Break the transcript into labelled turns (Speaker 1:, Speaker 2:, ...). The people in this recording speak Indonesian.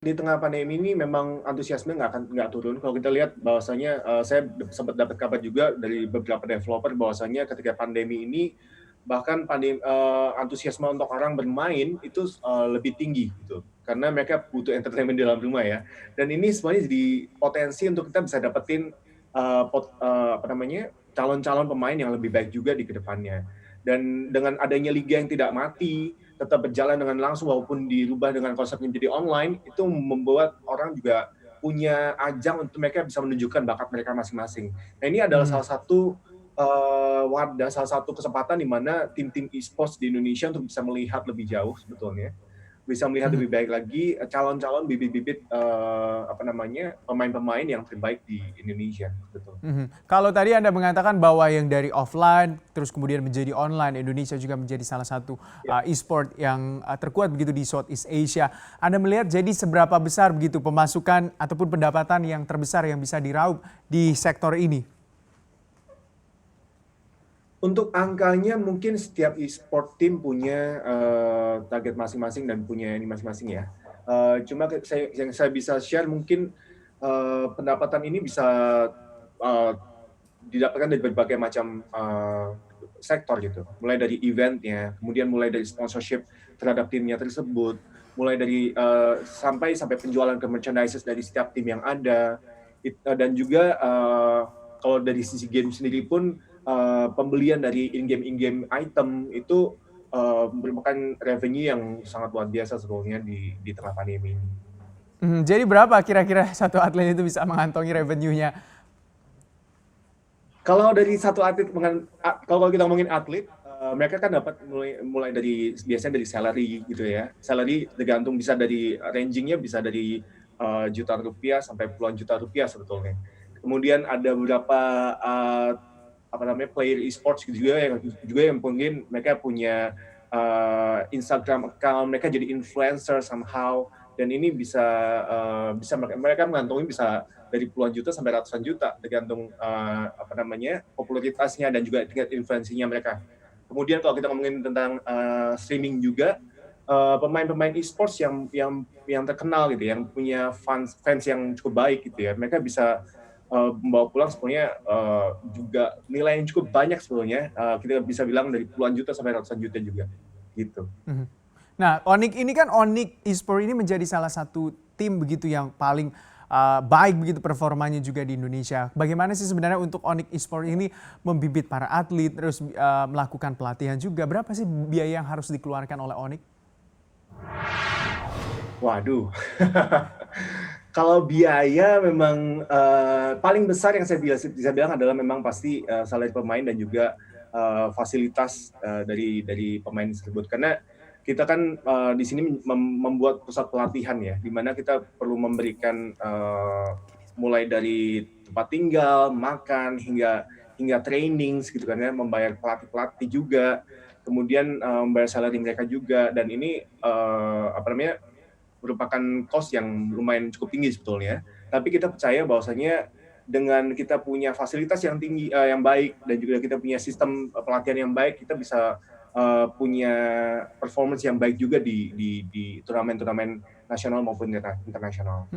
Speaker 1: Di tengah pandemi ini memang antusiasme nggak turun. Kalau kita lihat bahwasanya, saya sempat dapat kabar juga dari beberapa developer bahwasanya ketika pandemi ini, bahkan antusiasme untuk orang bermain itu, lebih tinggi gitu. Karena mereka butuh entertainment di dalam rumah ya. Dan ini semuanya jadi potensi untuk kita bisa dapetin, apa namanya, calon-calon pemain yang lebih baik juga di kedepannya. Dan dengan adanya liga yang tidak mati, tetap berjalan dengan langsung walaupun dirubah dengan konsepnya menjadi online, itu membuat orang juga punya ajang untuk mereka bisa menunjukkan bakat mereka masing-masing. Nah, ini adalah
Speaker 2: Mhm.
Speaker 1: salah satu, wadah, salah satu kesempatan di mana tim-tim e-sports di Indonesia untuk bisa melihat lebih jauh sebetulnya, bisa melihat
Speaker 2: Mhm.
Speaker 1: lebih baik lagi, calon-calon bibit-bibit, apa namanya, pemain-pemain yang terbaik di Indonesia, betul.
Speaker 2: Mhm. Kalau tadi Anda mengatakan bahwa yang dari offline terus kemudian menjadi online, Indonesia juga menjadi salah satu
Speaker 1: Ya.
Speaker 2: e-sport yang terkuat begitu di Southeast Asia. Anda melihat jadi seberapa besar begitu pemasukan ataupun pendapatan yang terbesar yang bisa diraup di sektor ini?
Speaker 1: Untuk angkanya mungkin setiap e-sport team punya, target masing-masing dan punya ini masing-masing ya. Cuma yang saya bisa share mungkin, pendapatan ini bisa, eee, didapatkan dari berbagai macam, sektor gitu. Mulai dari event-nya, kemudian mulai dari sponsorship terhadap timnya tersebut, mulai dari, sampai penjualan ke merchandises dari setiap tim yang ada, dan juga, kalau dari sisi game sendiri pun, pembelian dari in-game item itu, merupakan revenue yang sangat luar biasa sebetulnya di tengah pandemi ini.
Speaker 2: Mhm, jadi berapa kira-kira satu atlet itu bisa mengantongi revenue-nya?
Speaker 1: Kalau dari satu atlet kalau kita ngomongin atlet, mereka kan dapat mulai mulai dari biasanya dari salary gitu ya. Salary tergantung bisa dari ranging-nya bisa dari, jutaan rupiah sampai puluhan juta rupiah sebetulnya. Kemudian ada beberapa, eee, apa namanya, player e-sports juga yang mungkin mereka punya, Instagram account, mereka jadi influencer somehow, dan ini bisa mereka mengantongi bisa dari puluhan juta sampai ratusan juta, tergantung, apa namanya, popularitasnya dan juga tingkat influensinya mereka. Kemudian kalau kita ngomongin tentang, streaming juga, pemain-pemain e-sports yang terkenal gitu, yang punya fans fans yang cukup baik gitu ya, mereka bisa, membawa pulang sebenarnya, juga nilai yang cukup banyak sebetulnya, kita bisa bilang dari puluhan juta sampai ratusan juta juga, gitu.
Speaker 2: Mhm. Nah, Onyx Esports ini menjadi salah satu tim begitu yang paling baik begitu performanya juga di Indonesia. Bagaimana sih sebenarnya untuk Onyx Esports ini membibit para atlet, terus melakukan pelatihan juga? Berapa sih biaya yang harus dikeluarkan oleh Onyx?
Speaker 1: Waduh. Kalau biaya memang, paling besar yang saya bisa bilang adalah memang pasti, salary pemain dan juga, fasilitas, dari pemain tersebut. Karena kita kan, di sini membuat pusat pelatihan ya, di mana kita perlu memberikan, mulai dari tempat tinggal, makan, hingga hingga training gitu kan ya, membayar pelatih-pelatih juga, kemudian, membayar salary mereka juga, dan ini, apa namanya, merupakan cost yang lumayan cukup tinggi sebetulnya. Tapi kita percaya bahwasanya dengan kita punya fasilitas yang tinggi, yang baik, dan juga kita punya sistem, pelatihan yang baik, kita bisa, punya performance yang baik juga di turnamen-turnamen nasional maupun internasional.